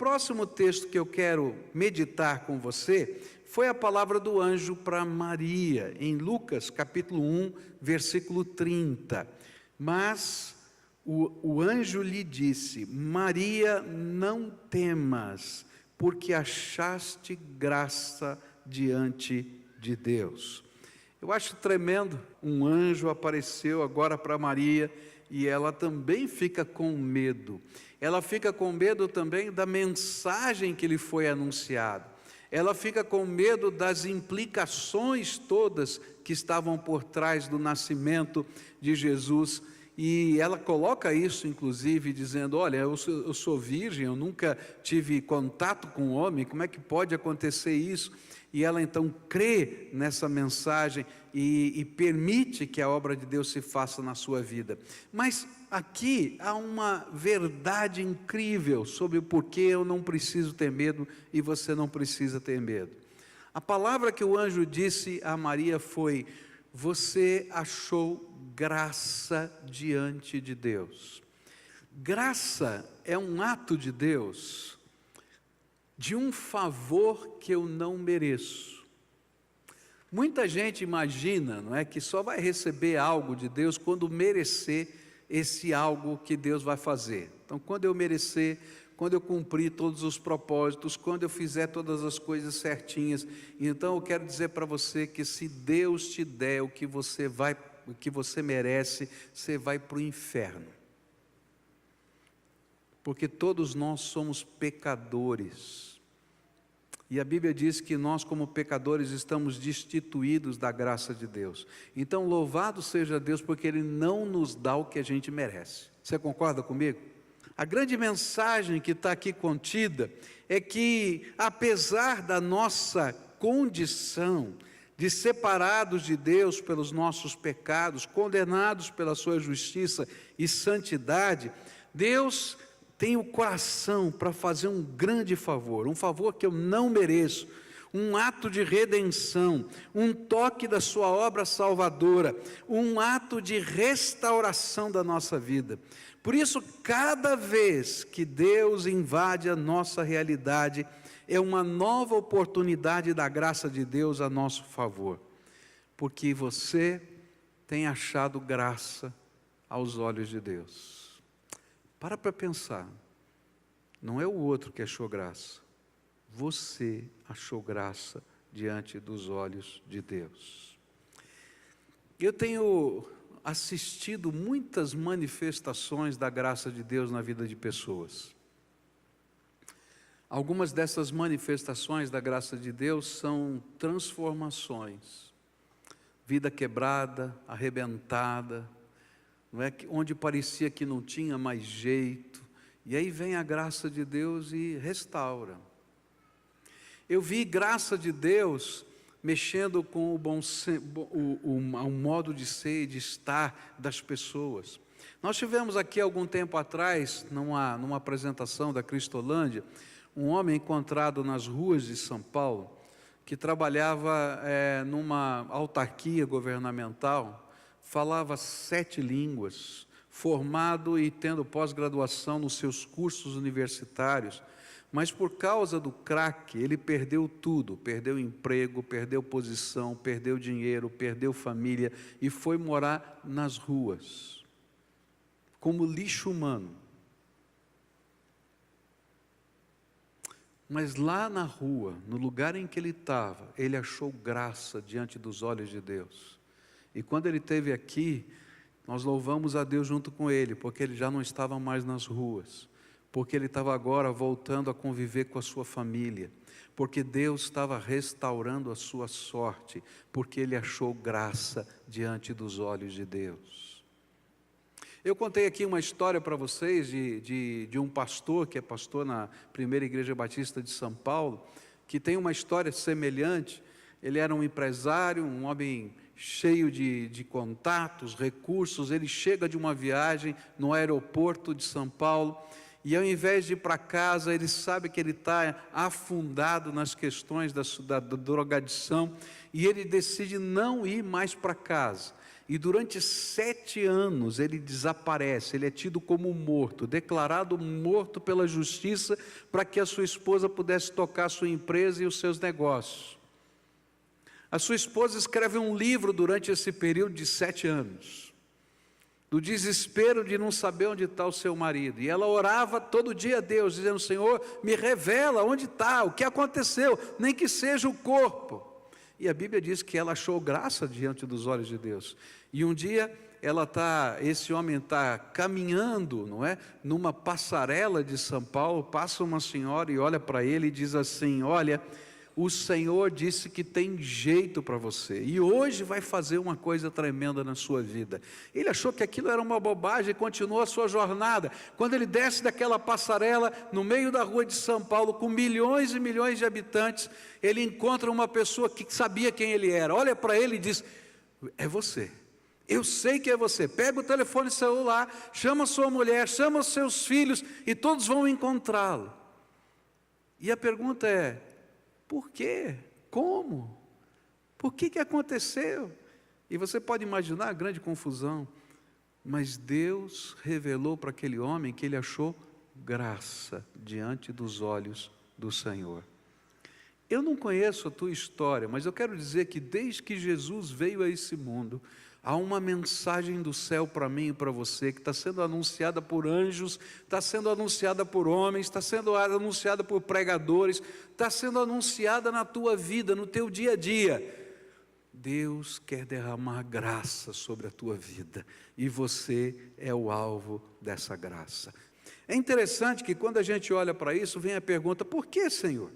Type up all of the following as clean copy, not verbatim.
próximo texto que eu quero meditar com você foi a palavra do anjo para Maria, em Lucas capítulo 1, versículo 30. Mas o anjo lhe disse: Maria, não temas, porque achaste graça diante de Deus. Eu acho tremendo, um anjo apareceu agora para Maria e ela também fica com medo. Ela fica com medo também da mensagem que lhe foi anunciada. Ela fica com medo das implicações todas que estavam por trás do nascimento de Jesus. E ela coloca isso, inclusive, dizendo: olha, eu sou virgem, eu nunca tive contato com homem, como é que pode acontecer isso? E ela então crê nessa mensagem e permite que a obra de Deus se faça na sua vida. Mas aqui há uma verdade incrível sobre o porquê eu não preciso ter medo e você não precisa ter medo. A palavra que o anjo disse a Maria foi: você achou graça diante de Deus. Graça é um ato de Deus, de um favor que eu não mereço. Muita gente imagina, não é, que só vai receber algo de Deus quando merecer esse algo que Deus vai fazer. Então, quando eu merecer, quando eu cumprir todos os propósitos, quando eu fizer todas as coisas certinhas. Então eu quero dizer para você que se Deus te der o que você merece, você vai para o inferno. Porque todos nós somos pecadores. E a Bíblia diz que nós, como pecadores, estamos destituídos da graça de Deus. Então, louvado seja Deus, porque Ele não nos dá o que a gente merece. Você concorda comigo? A grande mensagem que está aqui contida é que, apesar da nossa condição de separados de Deus pelos nossos pecados, condenados pela sua justiça e santidade, Deus tem o coração para fazer um grande favor, um favor que eu não mereço, um ato de redenção, um toque da sua obra salvadora, um ato de restauração da nossa vida. Por isso, cada vez que Deus invade a nossa realidade, é uma nova oportunidade da graça de Deus a nosso favor, porque você tem achado graça aos olhos de Deus. Para pensar, não é o outro que achou graça, você achou graça diante dos olhos de Deus. Eu tenho assistido muitas manifestações da graça de Deus na vida de pessoas. Algumas dessas manifestações da graça de Deus são transformações, vida quebrada, arrebentada, não é? Onde parecia que não tinha mais jeito, e aí vem a graça de Deus e restaura. Eu vi graça de Deus mexendo com o modo de ser e de estar das pessoas. Nós tivemos aqui algum tempo atrás, numa apresentação da Cristolândia, um homem encontrado nas ruas de São Paulo, que trabalhava numa autarquia governamental, falava 7 línguas, formado e tendo pós-graduação nos seus cursos universitários, mas por causa do crack, ele perdeu tudo, perdeu emprego, perdeu posição, perdeu dinheiro, perdeu família e foi morar nas ruas, como lixo humano. Mas lá na rua, no lugar em que ele estava, ele achou graça diante dos olhos de Deus. E quando ele esteve aqui, nós louvamos a Deus junto com ele, porque ele já não estava mais nas ruas, porque ele estava agora voltando a conviver com a sua família, porque Deus estava restaurando a sua sorte, porque ele achou graça diante dos olhos de Deus. Eu contei aqui uma história para vocês de um pastor, que é pastor na Primeira Igreja Batista de São Paulo, que tem uma história semelhante. Ele era um empresário, um homem cheio de contatos, recursos. Ele chega de uma viagem no aeroporto de São Paulo, e ao invés de ir para casa, ele sabe que ele está afundado nas questões da drogadição, e ele decide não ir mais para casa. e durante 7 anos ele desaparece, ele é tido como morto, declarado morto pela justiça, para que a sua esposa pudesse tocar a sua empresa e os seus negócios. A sua esposa escreve um livro durante esse período de 7 anos, do desespero de não saber onde está o seu marido, e ela orava todo dia a Deus, dizendo: Senhor, me revela onde está, o que aconteceu, nem que seja o corpo. E a Bíblia diz que ela achou graça diante dos olhos de Deus, e um dia esse homem está caminhando, não é, numa passarela de São Paulo, passa uma senhora e olha para ele e diz assim: olha, o Senhor disse que tem jeito para você, e hoje vai fazer uma coisa tremenda na sua vida. Ele achou que aquilo era uma bobagem e continuou a sua jornada. Quando ele desce daquela passarela, no meio da rua de São Paulo, com milhões e milhões de habitantes, ele encontra uma pessoa que sabia quem ele era, olha para ele e diz: é você, eu sei que é você. Pega o telefone celular, chama sua mulher, chama os seus filhos, e todos vão encontrá-lo. E a pergunta é: por quê? Como? Por que aconteceu? E você pode imaginar a grande confusão, mas Deus revelou para aquele homem que ele achou graça diante dos olhos do Senhor. Eu não conheço a tua história, mas eu quero dizer que desde que Jesus veio a esse mundo, há uma mensagem do céu para mim e para você, que está sendo anunciada por anjos, está sendo anunciada por homens, está sendo anunciada por pregadores, está sendo anunciada na tua vida, no teu dia a dia. Deus quer derramar graça sobre a tua vida, e você é o alvo dessa graça. É interessante que quando a gente olha para isso, vem a pergunta: por que, Senhor?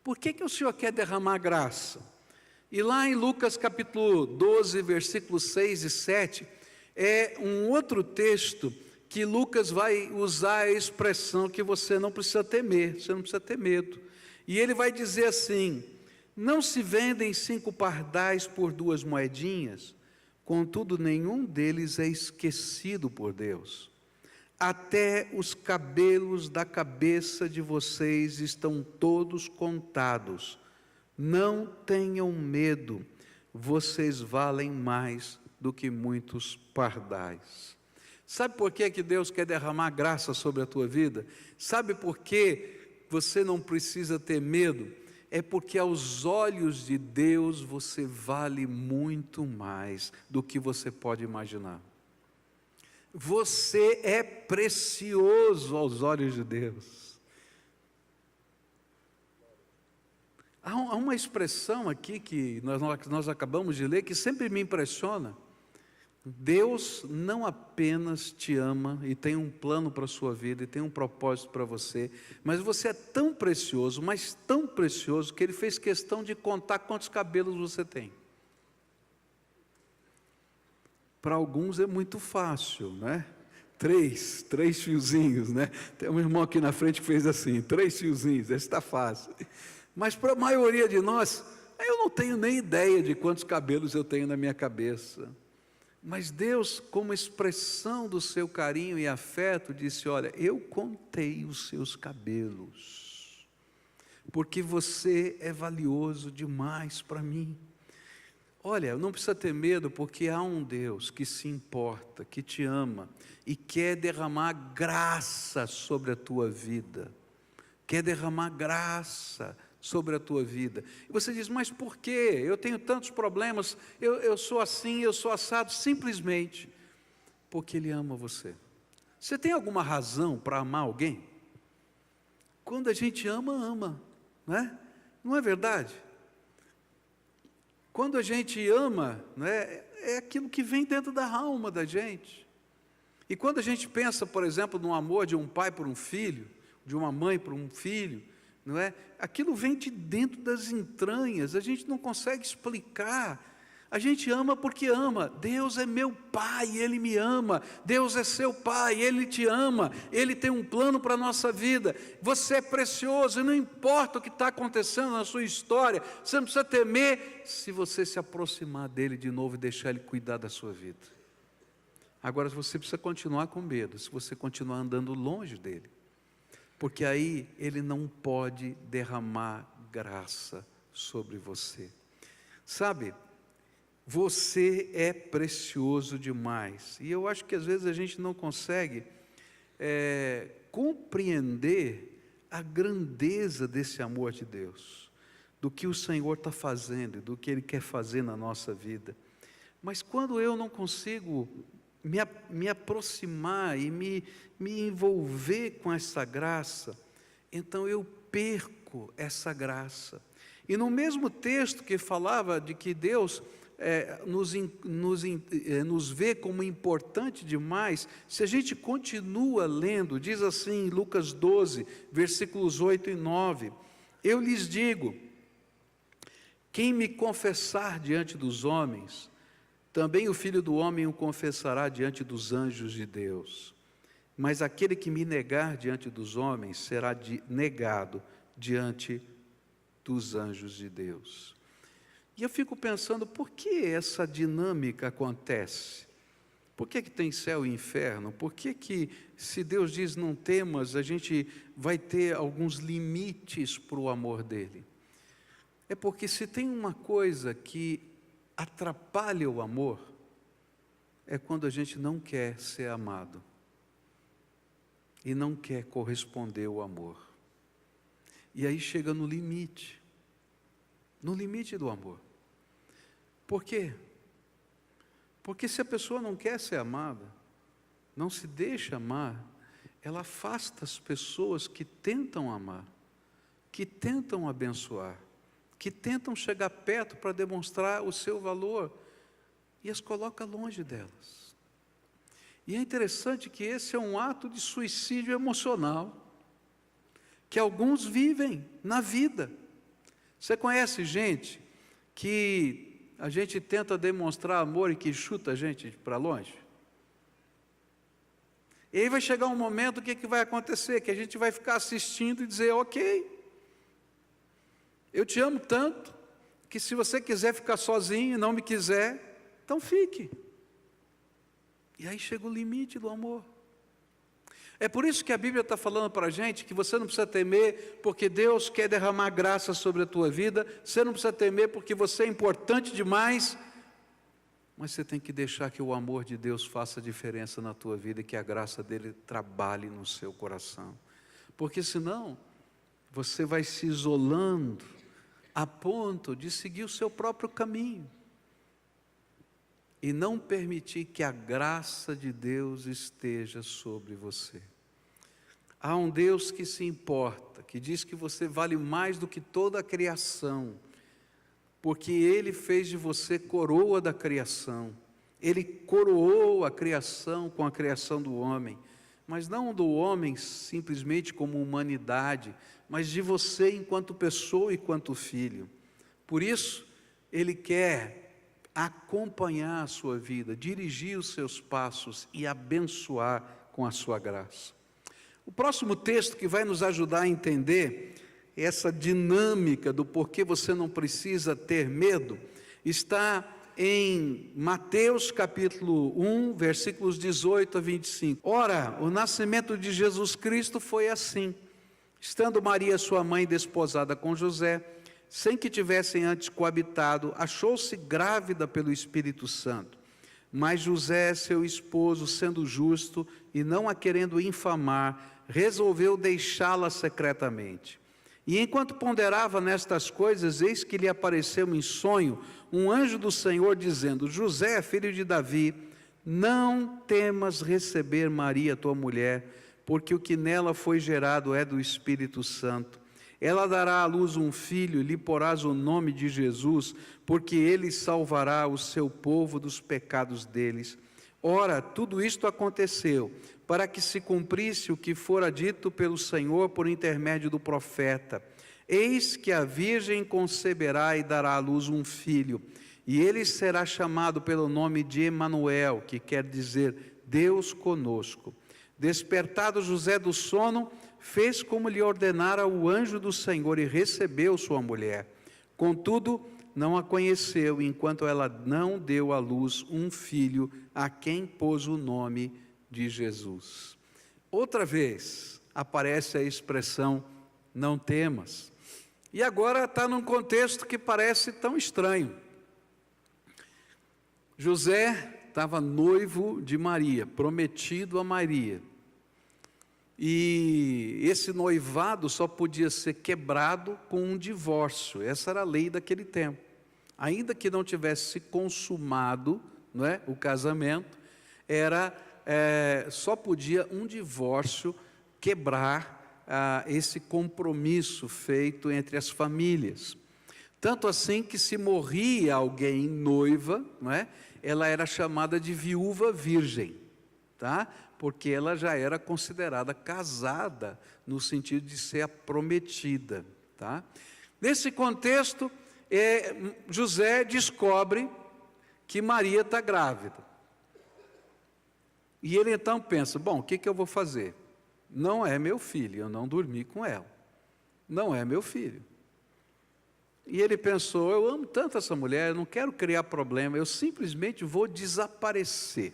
Por que o Senhor quer derramar graça? E lá em Lucas capítulo 12, versículos 6 e 7, é um outro texto que Lucas vai usar a expressão que você não precisa temer, você não precisa ter medo. E ele vai dizer assim: não se vendem 5 pardais por 2 moedinhas, contudo nenhum deles é esquecido por Deus. Até os cabelos da cabeça de vocês estão todos contados. Não tenham medo, vocês valem mais do que muitos pardais. Sabe por que Deus quer derramar graça sobre a tua vida? Sabe por que você não precisa ter medo? É porque aos olhos de Deus você vale muito mais do que você pode imaginar. Você é precioso aos olhos de Deus. Há uma expressão aqui que nós acabamos de ler que sempre me impressiona. Deus não apenas te ama e tem um plano para a sua vida e tem um propósito para você, mas você é tão precioso, mas tão precioso, que Ele fez questão de contar quantos cabelos você tem. Para alguns é muito fácil, né? Três fiozinhos, né? Tem um irmão aqui na frente que fez assim, 3 fiozinhos, esse está fácil. Mas para a maioria de nós, eu não tenho nem ideia de quantos cabelos eu tenho na minha cabeça. Mas Deus, como expressão do seu carinho e afeto, disse: olha, eu contei os seus cabelos, porque você é valioso demais para mim. Olha, não precisa ter medo, porque há um Deus que se importa, que te ama e quer derramar graça sobre a tua vida. Quer derramar graça sobre a tua vida. E você diz: mas por quê? Eu tenho tantos problemas, eu sou assim, eu sou assado. Simplesmente porque Ele ama você. Você tem alguma razão para amar alguém? Quando a gente ama, né? Não é verdade? Quando a gente ama, né, é aquilo que vem dentro da alma da gente. E quando a gente pensa, por exemplo, no amor de um pai por um filho, de uma mãe por um filho, não é? Aquilo vem de dentro das entranhas, a gente não consegue explicar. A gente ama porque ama. Deus é meu pai, Ele me ama. Deus é seu pai, Ele te ama. Ele tem um plano para a nossa vida. Você é precioso, e não importa o que está acontecendo na sua história, você não precisa temer se você se aproximar dEle de novo e deixar Ele cuidar da sua vida. Agora você precisa continuar com medo, se você continuar andando longe dEle, porque aí Ele não pode derramar graça sobre você. Sabe, Você é precioso demais. E eu acho que às vezes a gente não consegue compreender a grandeza desse amor de Deus, do que o Senhor está fazendo, do que Ele quer fazer na nossa vida. Mas quando eu não consigo me aproximar e me envolver com essa graça, então eu perco essa graça. E no mesmo texto que falava de que Deus nos vê como importante demais, se a gente continua lendo, diz assim em Lucas 12, versículos 8 e 9, eu lhes digo, quem me confessar diante dos homens, também o Filho do Homem o confessará diante dos anjos de Deus. Mas aquele que me negar diante dos homens, será negado diante dos anjos de Deus. E eu fico pensando, por que essa dinâmica acontece? Por que tem céu e inferno? Por que se Deus diz não temas, a gente vai ter alguns limites para o amor dele? É porque se tem uma coisa que atrapalha o amor, é quando a gente não quer ser amado e não quer corresponder ao amor. E aí chega no limite do amor. Por quê? Porque se a pessoa não quer ser amada, não se deixa amar, ela afasta as pessoas que tentam amar, que tentam abençoar, que tentam chegar perto para demonstrar o seu valor, e as coloca longe delas. E é interessante que esse é um ato de suicídio emocional, que alguns vivem na vida. Você conhece gente que a gente tenta demonstrar amor e que chuta a gente para longe? E aí vai chegar um momento, o que vai acontecer? Que a gente vai ficar assistindo e dizer, ok, eu te amo tanto, que se você quiser ficar sozinho e não me quiser, então fique. E aí chega o limite do amor. É por isso que a Bíblia está falando para a gente que você não precisa temer, porque Deus quer derramar graça sobre a tua vida, você não precisa temer porque você é importante demais, mas você tem que deixar que o amor de Deus faça diferença na tua vida e que a graça dele trabalhe no seu coração. Porque senão, você vai se isolando a ponto de seguir o seu próprio caminho e não permitir que a graça de Deus esteja sobre você. Há um Deus que se importa, que diz que você vale mais do que toda a criação, porque Ele fez de você coroa da criação. Ele coroou a criação com a criação do homem, mas não do homem simplesmente como humanidade, mas de você enquanto pessoa e enquanto filho. Por isso, Ele quer acompanhar a sua vida, dirigir os seus passos e abençoar com a sua graça. O próximo texto que vai nos ajudar a entender essa dinâmica do porquê você não precisa ter medo, está em Mateus capítulo 1, versículos 18 a 25. Ora, o nascimento de Jesus Cristo foi assim. Estando Maria, sua mãe, desposada com José, sem que tivessem antes coabitado, achou-se grávida pelo Espírito Santo. Mas José, seu esposo, sendo justo e não a querendo infamar, resolveu deixá-la secretamente. E enquanto ponderava nestas coisas, eis que lhe apareceu em sonho um anjo do Senhor, dizendo: José, filho de Davi, não temas receber Maria, tua mulher, porque o que nela foi gerado é do Espírito Santo. Ela dará à luz um filho, e lhe porás o nome de Jesus, porque ele salvará o seu povo dos pecados deles. Ora, tudo isto aconteceu, para que se cumprisse o que fora dito pelo Senhor por intermédio do profeta. Eis que a virgem conceberá e dará à luz um filho, e ele será chamado pelo nome de Emanuel, que quer dizer Deus conosco. Despertado José do sono, fez como lhe ordenara o anjo do Senhor e recebeu sua mulher. Contudo, não a conheceu, enquanto ela não deu à luz um filho, a quem pôs o nome de Jesus. Outra vez aparece a expressão, não temas. E agora está num contexto que parece tão estranho. José estava noivo de Maria, prometido a Maria. E esse noivado só podia ser quebrado com um divórcio. Essa era a lei daquele tempo. Ainda que não tivesse se consumado, não é, o casamento, só podia um divórcio quebrar esse compromisso feito entre as famílias. Tanto assim que se morria alguém noiva, não é, ela era chamada de viúva virgem, tá? Porque ela já era considerada casada, no sentido de ser a prometida, tá? Nesse contexto, José descobre que Maria está grávida. E ele então pensa, bom, o que eu vou fazer? Não é meu filho, eu não dormi com ela. Não é meu filho. E ele pensou, eu amo tanto essa mulher, eu não quero criar problema, eu simplesmente vou desaparecer.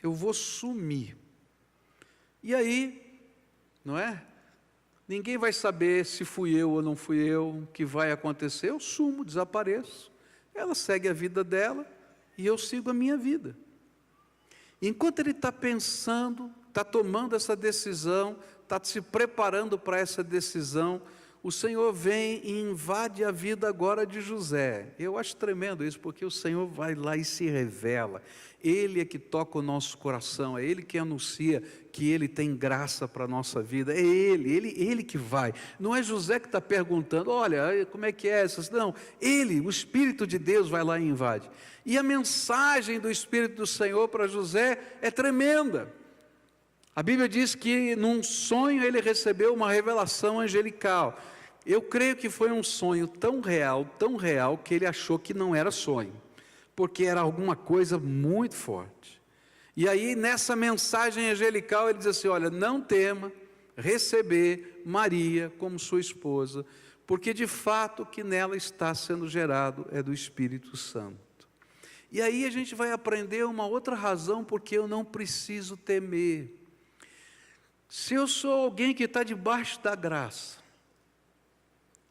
Eu vou sumir. E aí, não é? Ninguém vai saber se fui eu ou não fui eu, o que vai acontecer, eu sumo, desapareço. Ela segue a vida dela e eu sigo a minha vida. Enquanto ele está pensando, está tomando essa decisão, está se preparando para essa decisão, o Senhor vem e invade a vida agora de José. Eu acho tremendo isso, porque o Senhor vai lá e se revela. Ele é que toca o nosso coração, é Ele que anuncia que Ele tem graça para a nossa vida. É Ele que vai. Não é José que está perguntando, olha, como é que é essas? Não, Ele, o Espírito de Deus vai lá e invade. E a mensagem do Espírito do Senhor para José é tremenda. A Bíblia diz que num sonho ele recebeu uma revelação angelical. Eu creio que foi um sonho tão real, que ele achou que não era sonho, porque era alguma coisa muito forte. E aí nessa mensagem angelical ele diz assim, olha, não tema receber Maria como sua esposa, porque de fato o que nela está sendo gerado é do Espírito Santo. E aí a gente vai aprender uma outra razão porque eu não preciso temer. Se eu sou alguém que está debaixo da graça,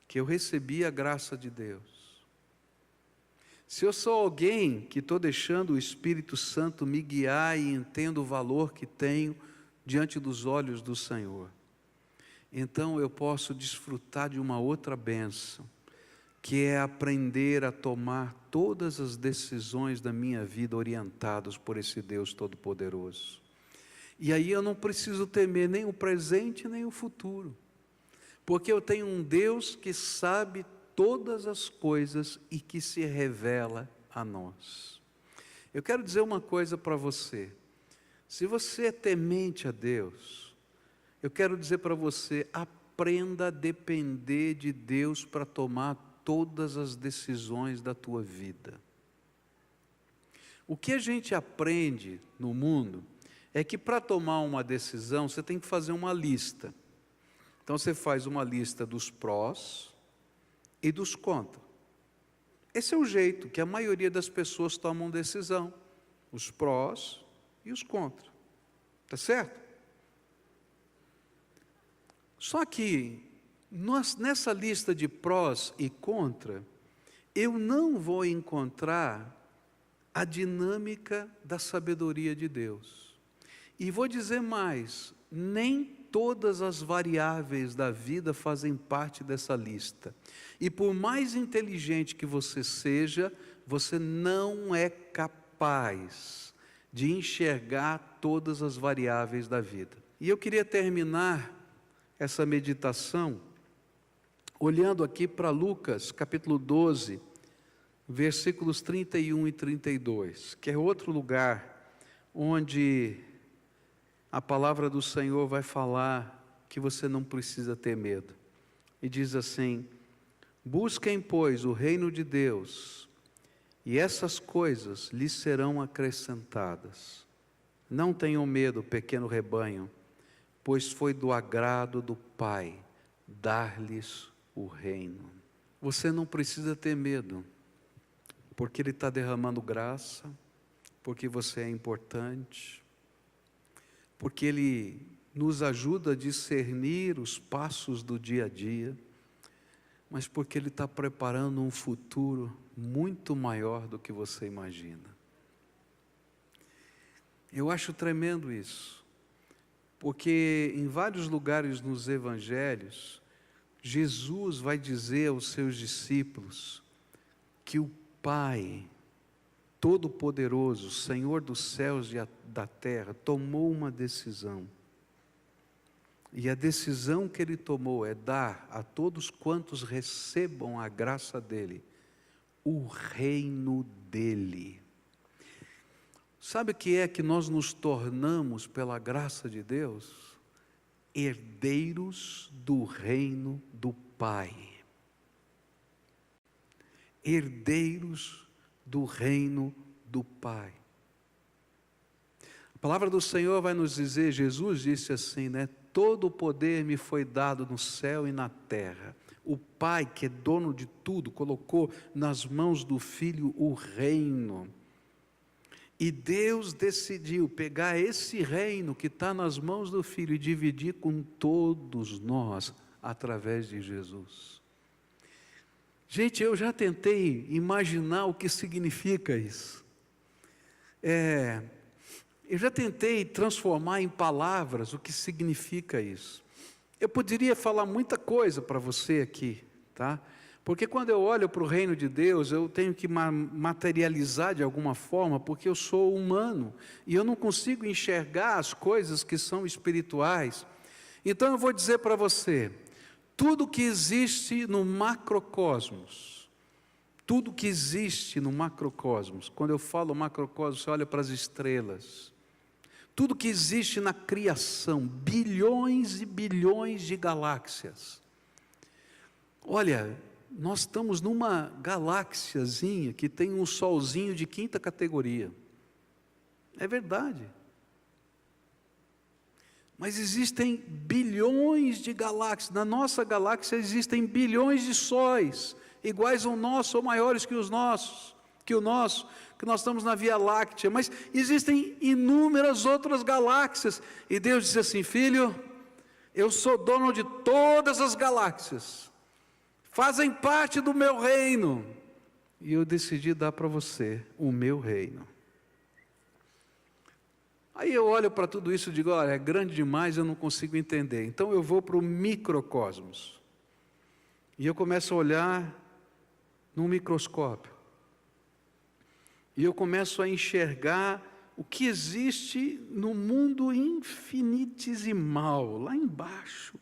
que eu recebi a graça de Deus, se eu sou alguém que estou deixando o Espírito Santo me guiar e entendo o valor que tenho diante dos olhos do Senhor, então eu posso desfrutar de uma outra bênção, que é aprender a tomar todas as decisões da minha vida orientadas por esse Deus Todo-Poderoso. E aí eu não preciso temer nem o presente nem o futuro, porque eu tenho um Deus que sabe todas as coisas e que se revela a nós. Eu quero dizer uma coisa para você, se você é temente a Deus, eu quero dizer para você, aprenda a depender de Deus para tomar todas as decisões da tua vida. O que a gente aprende no mundo é que para tomar uma decisão, você tem que fazer uma lista. Então você faz uma lista dos prós e dos contras. Esse é o jeito que a maioria das pessoas tomam decisão. Os prós e os contras. Está certo? Só que, nessa lista de prós e contra, eu não vou encontrar a dinâmica da sabedoria de Deus. E vou dizer mais, nem todas as variáveis da vida fazem parte dessa lista. E por mais inteligente que você seja, você não é capaz de enxergar todas as variáveis da vida. E eu queria terminar essa meditação olhando aqui para Lucas, capítulo 12, versículos 31 e 32, que é outro lugar onde a palavra do Senhor vai falar que você não precisa ter medo. E diz assim: busquem, pois, o reino de Deus, e essas coisas lhes serão acrescentadas. Não tenham medo, pequeno rebanho, pois foi do agrado do Pai dar-lhes o reino. Você não precisa ter medo, porque Ele está derramando graça, porque você é importante, porque Ele nos ajuda a discernir os passos do dia a dia, mas porque Ele está preparando um futuro muito maior do que você imagina. Eu acho tremendo isso, porque em vários lugares nos evangelhos, Jesus vai dizer aos seus discípulos que o Pai Todo-Poderoso, Senhor dos céus e da terra, tomou uma decisão. E a decisão que Ele tomou é dar a todos quantos recebam a graça dEle, o reino dEle. Sabe o que é que nós nos tornamos pela graça de Deus? Herdeiros do reino do Pai. Herdeiros do reino do Pai. A palavra do Senhor vai nos dizer, Jesus disse assim, né? Todo o poder me foi dado no céu e na terra. O Pai, que é dono de tudo, colocou nas mãos do Filho o reino. E Deus decidiu pegar esse reino que está nas mãos do Filho e dividir com todos nós, através de Jesus. Gente, eu já tentei imaginar o que significa isso. Eu já tentei transformar em palavras o que significa isso. Eu poderia falar muita coisa para você aqui, tá? Porque quando eu olho para o reino de Deus, eu tenho que materializar de alguma forma, porque eu sou humano, e eu não consigo enxergar as coisas que são espirituais. Então eu vou dizer para você, tudo que existe no macrocosmos, quando eu falo macrocosmos, você olha para as estrelas, tudo que existe na criação, bilhões e bilhões de galáxias. Olha, nós estamos numa galáxiazinha que tem um solzinho de 5ª categoria. É verdade. Mas existem bilhões de galáxias. Na nossa galáxia existem bilhões de sóis, iguais ao nosso ou maiores que o nosso, que nós estamos na Via Láctea. Mas existem inúmeras outras galáxias. E Deus disse assim, filho, eu sou dono de todas as galáxias. Fazem parte do meu reino, e eu decidi dar para você o meu reino. Aí eu olho para tudo isso e digo, olha, é grande demais, eu não consigo entender. Então eu vou para o microcosmos, e eu começo a olhar num microscópio, e eu começo a enxergar o que existe no mundo infinitesimal, lá embaixo.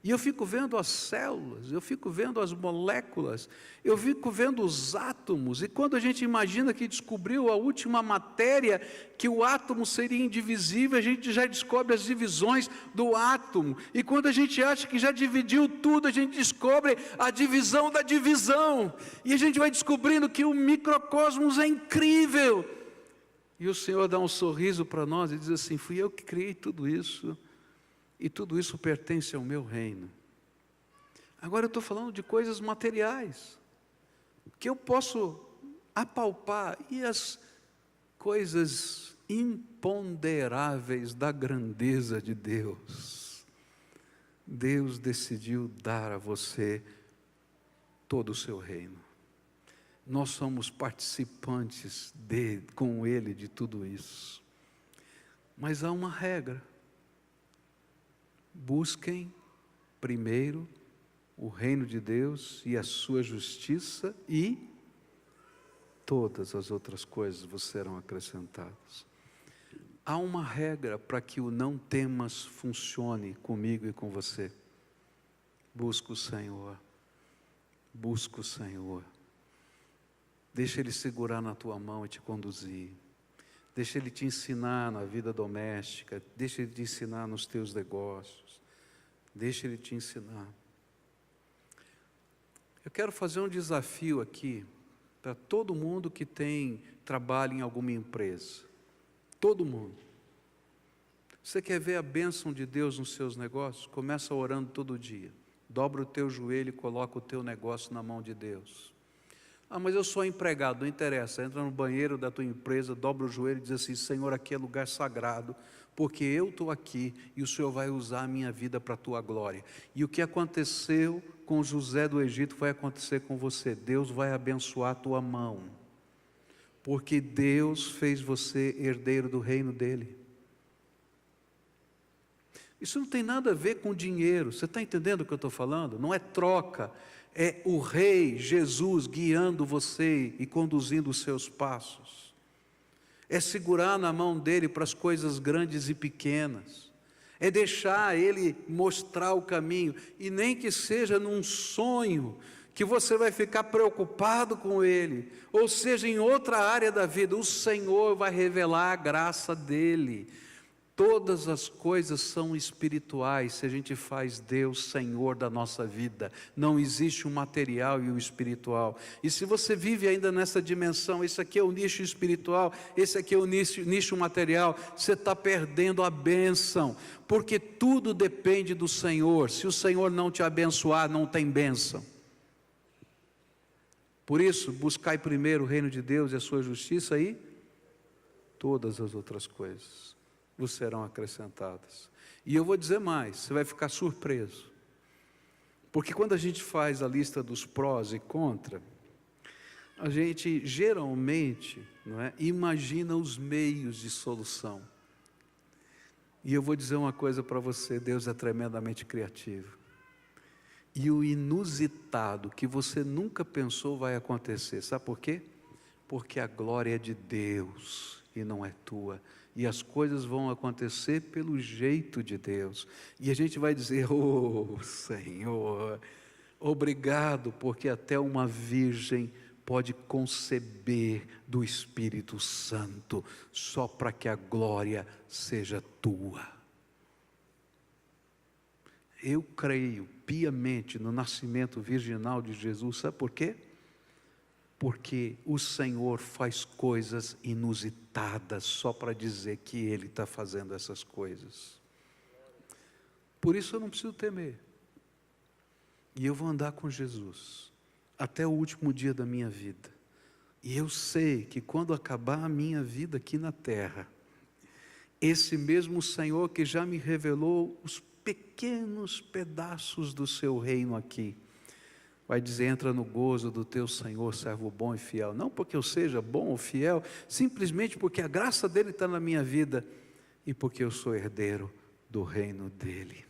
E eu fico vendo as células, eu fico vendo as moléculas, eu fico vendo os átomos. E quando a gente imagina que descobriu a última matéria, que o átomo seria indivisível, a gente já descobre as divisões do átomo. E quando a gente acha que já dividiu tudo, a gente descobre a divisão da divisão. E a gente vai descobrindo que o microcosmos é incrível. E o Senhor dá um sorriso para nós e diz assim, fui eu que criei tudo isso. E tudo isso pertence ao meu reino. Agora eu estou falando de coisas materiais, que eu posso apalpar, e as coisas imponderáveis da grandeza de Deus. Deus decidiu dar a você todo o seu reino. Nós somos participantes com Ele de tudo isso. Mas há uma regra. Busquem primeiro o reino de Deus e a sua justiça, e todas as outras coisas vos serão acrescentadas. Há uma regra para que o não temas funcione comigo e com você. Busca o Senhor. Busca o Senhor. Deixa Ele segurar na tua mão e te conduzir. Deixa Ele te ensinar na vida doméstica, deixa Ele te ensinar nos teus negócios, deixa Ele te ensinar. Eu quero fazer um desafio aqui, para todo mundo que trabalha em alguma empresa, todo mundo. Você quer ver a bênção de Deus nos seus negócios? Começa orando todo dia, dobra o teu joelho e coloca o teu negócio na mão de Deus. Ah, mas eu sou empregado, não interessa, entra no banheiro da tua empresa, dobra o joelho e diz assim, Senhor, aqui é lugar sagrado, porque eu estou aqui e o Senhor vai usar a minha vida para a tua glória. E o que aconteceu com José do Egito vai acontecer com você, Deus vai abençoar a tua mão. Porque Deus fez você herdeiro do reino dele. Isso não tem nada a ver com dinheiro. Você está entendendo o que eu estou falando? Não é troca. É o Rei Jesus guiando você e conduzindo os seus passos. É segurar na mão dele para as coisas grandes e pequenas. É deixar ele mostrar o caminho. E nem que seja num sonho que você vai ficar preocupado com ele, ou seja, em outra área da vida, o Senhor vai revelar a graça dele. Todas as coisas são espirituais se a gente faz Deus Senhor da nossa vida. Não existe o material e o espiritual. E se você vive ainda nessa dimensão, esse aqui é o nicho espiritual, esse aqui é o nicho material, você está perdendo a bênção, porque tudo depende do Senhor. Se o Senhor não te abençoar, não tem bênção. Por isso, buscai primeiro o reino de Deus e a sua justiça, e todas as outras coisas vos serão acrescentadas. E eu vou dizer mais, você vai ficar surpreso, porque quando a gente faz a lista dos prós e contra, a gente geralmente, não é, imagina os meios de solução. E eu vou dizer uma coisa para você, Deus é tremendamente criativo. E o inusitado que você nunca pensou vai acontecer, sabe por quê? Porque a glória é de Deus e não é tua. E as coisas vão acontecer pelo jeito de Deus. E a gente vai dizer, oh Senhor, obrigado, porque até uma virgem pode conceber do Espírito Santo, só para que a glória seja tua. Eu creio piamente no nascimento virginal de Jesus, sabe por quê? Porque o Senhor faz coisas inusitadas só para dizer que Ele está fazendo essas coisas. Por isso eu não preciso temer. E eu vou andar com Jesus até o último dia da minha vida. E eu sei que quando acabar a minha vida aqui na terra, esse mesmo Senhor que já me revelou os pequenos pedaços do seu reino aqui, vai dizer, entra no gozo do teu Senhor, servo bom e fiel. Não porque eu seja bom ou fiel, simplesmente porque a graça dele está na minha vida e porque eu sou herdeiro do reino dele.